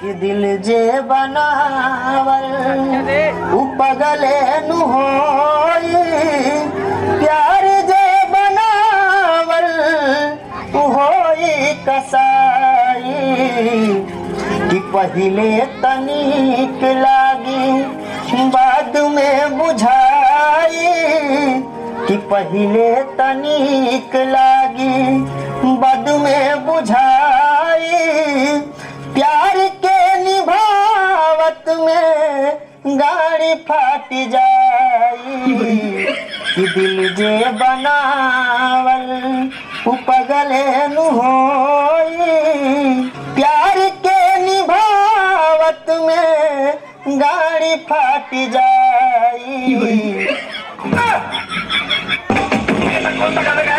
कि दिल जे बनावल उपगले नु होई, प्यार जे बनावल होई कसाई, कि पहिले तनिक लागी बाद में बुझाई, कि पहिले तनिक लागी बाद में बुझाई, प्यार के निभावत में गाड़ी फाट जाई, कि दिल जे बनावल उपगले नु होई, प्यार के निभावत में गाड़ी फाट जाई।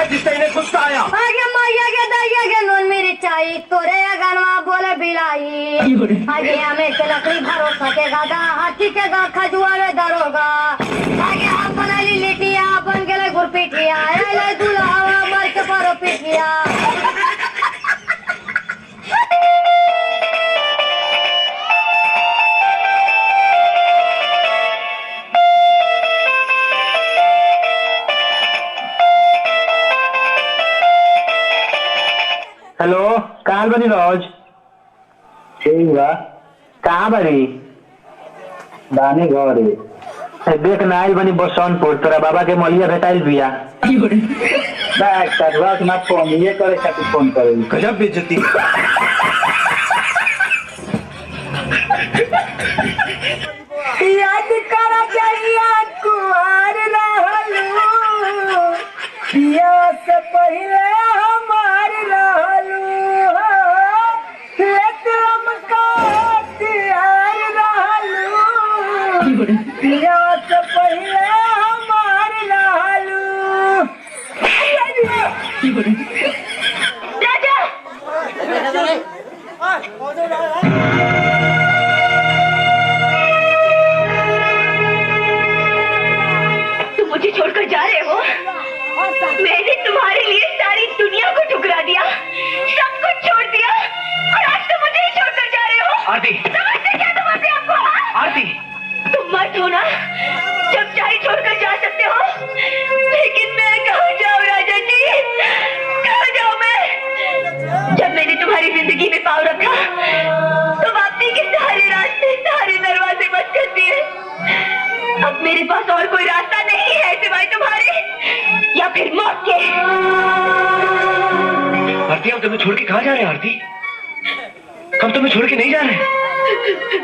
जिससे इन्हें गुस्सा आया आगे मैया के दैया के नून मेरी चाई तोरे गनवा बोले बिलाई, आगे हमें से लकड़ी भरोसा के गादा हाथी के गा खजुआ में दरोगा, आगे हम बनाली लिटिया बन गेले गुरपीटिया ले दुल्हा मर के परो पीटिया। हेलो, कहाँ बनी रोज? ठीक बा। कहाँ बनी? दानी घर देख ना आई बनी बसंतपुर, तोरा बाबा के मलिया भेटाइल बिया। मत फोन ये करे खातिर फोन करे। गजब बेइज्जती। याद करा चाहिए कुआर रहलू, पिया से पहले हमार रहलू, लेकरम का तियार रहलू, पिया से पहले हमार रहलू। तुम मुझे छोड़कर जा रहे हो? मैंने तुम्हारे लिए सारी दुनिया को ठुकरा दिया, सब कुछ छोड़ दिया, और आज तुम मुझे ही छोड़कर जा रहे हो। आरती, समझते क्या तुम अपने आप को? आरती, तुम मत हो ना, जब चाहे छोड़कर जा सकते हो, लेकिन मैं कहाँ जाऊँ राजा जी, कहाँ जाऊँ मैं? जब मैंने तुम्हारी जिंदगी में पाँव रखा तो वापसी के सारे रास्ते सारे दरवाजे बंद कर दिए। अब मेरे पास और कोई रास्ता नहीं है सिवाय तुम्हारे या फिर मौत के। आरती, हम तुम्हें छोड़ के कहाँ जा रहे हैं? आरती, हम तुम्हें छोड़ के नहीं जा रहे,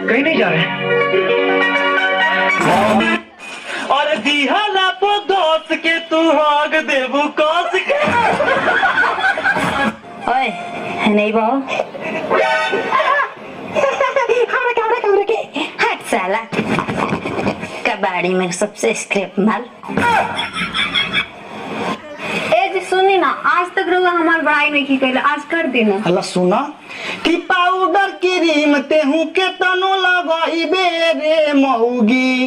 कहीं नहीं जा रहे। और दिहाला पो दोस्त के तू हाग देबू कस के। ओए नहीं बहु हमरा के हट साला कबाड़ी में सबसे स्क्रैप माल। ए जी सुनी ना, आज तक रुआ हमार बड़ाई नहीं की कइले, आज कर देना। हला सुना कि पाउडर क्रीम तेहू के तनो लगाइबे रे मौगी,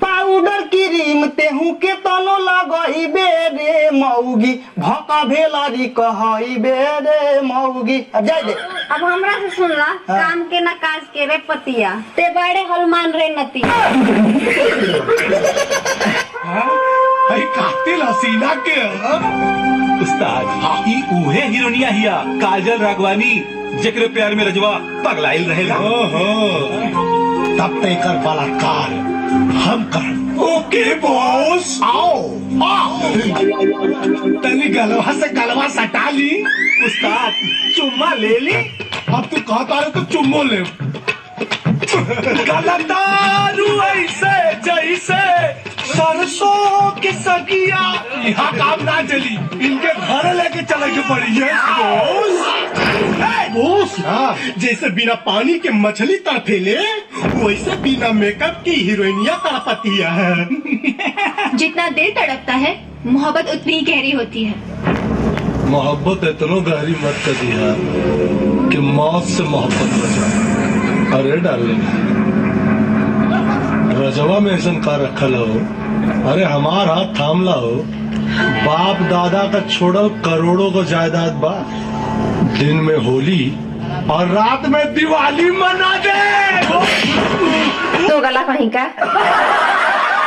पाउडर क्रीम तेहू के तनो लगाइबे रे मौगी, भका भेलारी कहइबे रे मौगी। जाय दे अब हमरा से सुनला, काम के ना काज के रे पतिया, ते बड़े हनुमान रे नतिया। अरे कातिल हसीना के उस्ताद, ई उहे हीरोनिया हिया काजल राघवानी, जेकरे प्यार में रजवा पगलाइल रहेला। तब तय कर बलात्कार हम कर। ओके बॉस, आओ तनी गलवा से गलवा सटा ली। उस्ताद चुम्मा ले ली। अब तू कहता है तो चुम्मो ले। गलतारू ऐसे जैसे सरसों की सगिया, यहाँ काम ना चली, इनके घर लेके चले के पड़ी है बोस। जैसे बिना पानी के मछली तड़फेले, वैसे बिना मेकअप की हीरोइनिया तड़पती है। जितना दिल तड़पता है मोहब्बत उतनी गहरी होती है। मोहब्बत इतना गहरी मत कर दिया कि मौत से मोहब्बत हो जाए। अरे डार्लिंग, रजवा में ऐसा का रखल हो, अरे हमार हाथ थामला हो। बाप दादा का छोड़ल करोड़ों को जायदाद बा, दिन में होली और रात में दिवाली मना दे। कहीं का